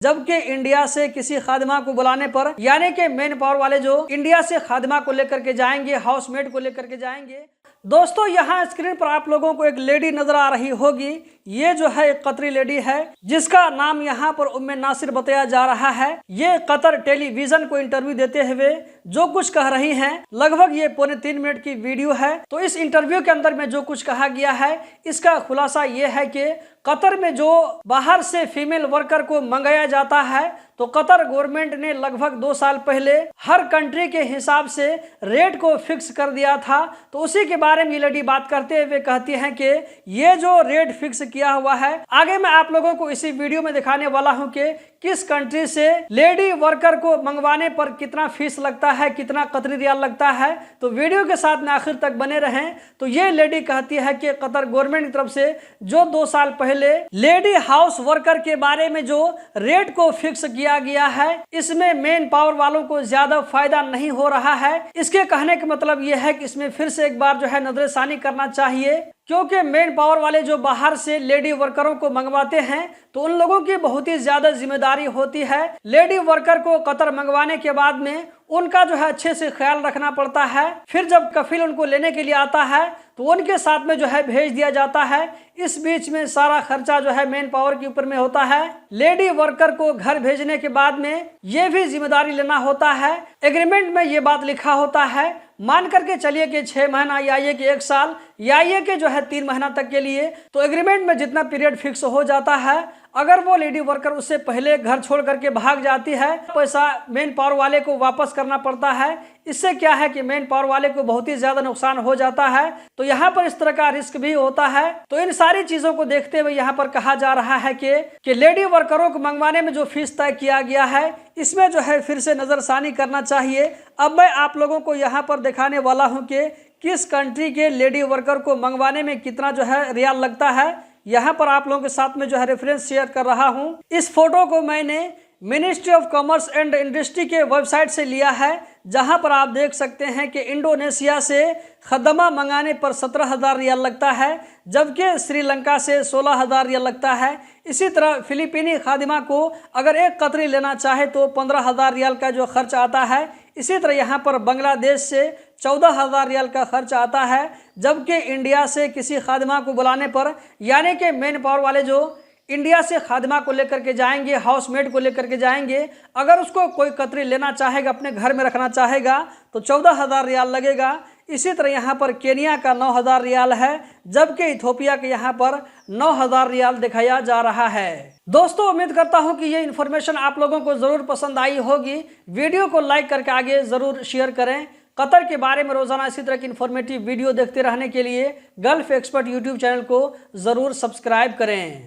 जबकि इंडिया से किसी खादिमा को बुलाने पर, यानी कि मेन पावर वाले जो इंडिया से खादिमा को लेकर के जाएंगे, हाउसमेट को लेकर के जाएंगे। दोस्तों यहाँ स्क्रीन पर आप लोगों को एक लेडी नजर आ रही होगी। ये जो है एक कतरी लेडी है जिसका नाम यहाँ पर उम्मे नासिर बताया जा रहा है। ये कतर टेलीविजन को इंटरव्यू देते हुए जो कुछ कह रही हैं, लगभग ये 3.25 मिनट की वीडियो है। तो इस इंटरव्यू के अंदर में जो कुछ कहा गया है इसका खुलासा ये है कि कतर में जो बाहर से फीमेल वर्कर को मंगाया जाता है, तो कतर गवर्नमेंट ने लगभग 2 साल पहले हर कंट्री के हिसाब से रेट को फिक्स कर दिया था। तो उसी के बारे में ये लेडी बात करते हुए कहती हैं कि ये जो रेट फिक्स किया हुआ है, आगे मैं आप लोगों को इसी वीडियो में दिखाने वाला हूं कि किस कंट्री से लेडी वर्कर को मंगवाने पर कितना फीस लगता है, कितना कतरी रियाल लगता है। तो वीडियो के साथ में आखिर तक बने रहें। तो ये लेडी कहती है कि कतर गवर्नमेंट की तरफ से जो 2 साल पहले लेडी हाउस वर्कर के बारे में जो रेट को फिक्स किया गया है, इसमें मेन पावर वालों को ज्यादा फायदा नहीं हो रहा है। इसके कहने का मतलब यह है कि इसमें फिर से एक बार जो है नजरसानी करना चाहिए, क्योंकि मेन पावर वाले जो बाहर से लेडी वर्करों को मंगवाते हैं तो उन लोगों की बहुत ही ज्यादा जिम्मेदारी होती है। लेडी वर्कर को कतर मंगवाने के बाद में उनका जो है अच्छे से ख्याल रखना पड़ता है। फिर जब कफिल उनको लेने के लिए आता है तो उनके साथ में जो है भेज दिया जाता है। इस बीच में सारा खर्चा जो है मेन पावर के ऊपर में होता है। लेडी वर्कर को घर भेजने के बाद में ये भी जिम्मेदारी लेना होता है। एग्रीमेंट में ये बात लिखा होता है, मान करके चलिए कि 6 महीना या ये कि 1 साल या ये कि जो है 3 महीना तक के लिए, तो एग्रीमेंट में जितना पीरियड फिक्स हो जाता है, अगर वो लेडी वर्कर उससे पहले घर छोड़ करके भाग जाती है, पैसा मेन पावर वाले को वापस करना पड़ता है। इससे क्या है कि मेन पावर वाले को बहुत ही ज्यादा नुकसान हो जाता है। तो यहाँ पर इस तरह का रिस्क भी होता है। तो इन सारी चीजों को देखते हुए यहाँ पर कहा जा रहा है कि लेडी वर्करों को मंगवाने में जो फीस तय किया गया है, इसमें जो है फिर से नजरसानी करना चाहिए। अब मैं आप लोगों को यहाँ पर दिखाने वाला हूँ कि किस कंट्री के लेडी वर्कर को मंगवाने में कितना जो है रियाल लगता है। यहाँ पर आप लोगों के साथ में जो है रेफरेंस शेयर कर रहा हूँ। इस फोटो को मैंने ministry of commerce and industry के वेबसाइट से लिया है, जहां पर आप देख सकते हैं कि इंडोनेशिया से खदमा मंगाने पर 17,000 रियाल लगता है, जबकि श्रीलंका से 16,000 रियाल लगता है। इसी तरह फिलीपीनी खादिमा को अगर एक कतरी लेना चाहे तो 15,000 रियाल का जो खर्च आता है। इसी तरह यहाँ पर बांग्लादेश से 14,000 रियाल का खर्च आता है, जबकि इंडिया से किसी खादिमा को बुलाने पर, यानी कि मेन पावर वाले जो इंडिया से खादिमा को लेकर के जाएंगे, हाउसमेट को लेकर के जाएंगे, अगर उसको कोई कतरी लेना चाहेगा, अपने घर में रखना चाहेगा, तो 14,000 रियाल लगेगा। इसी तरह यहाँ पर केनिया का 9,000 रियाल है, जबकि इथोपिया के यहाँ पर 9,000 रियाल दिखाया जा रहा है। दोस्तों उम्मीद करता हूँ कि ये इन्फॉर्मेशन आप लोगों को जरूर पसंद आई होगी। वीडियो को लाइक करके आगे जरूर शेयर करें। कतर के बारे में रोजाना इसी तरह की इन्फॉर्मेटिव वीडियो देखते रहने के लिए गल्फ एक्सपर्ट यूट्यूब चैनल को जरूर सब्सक्राइब करें।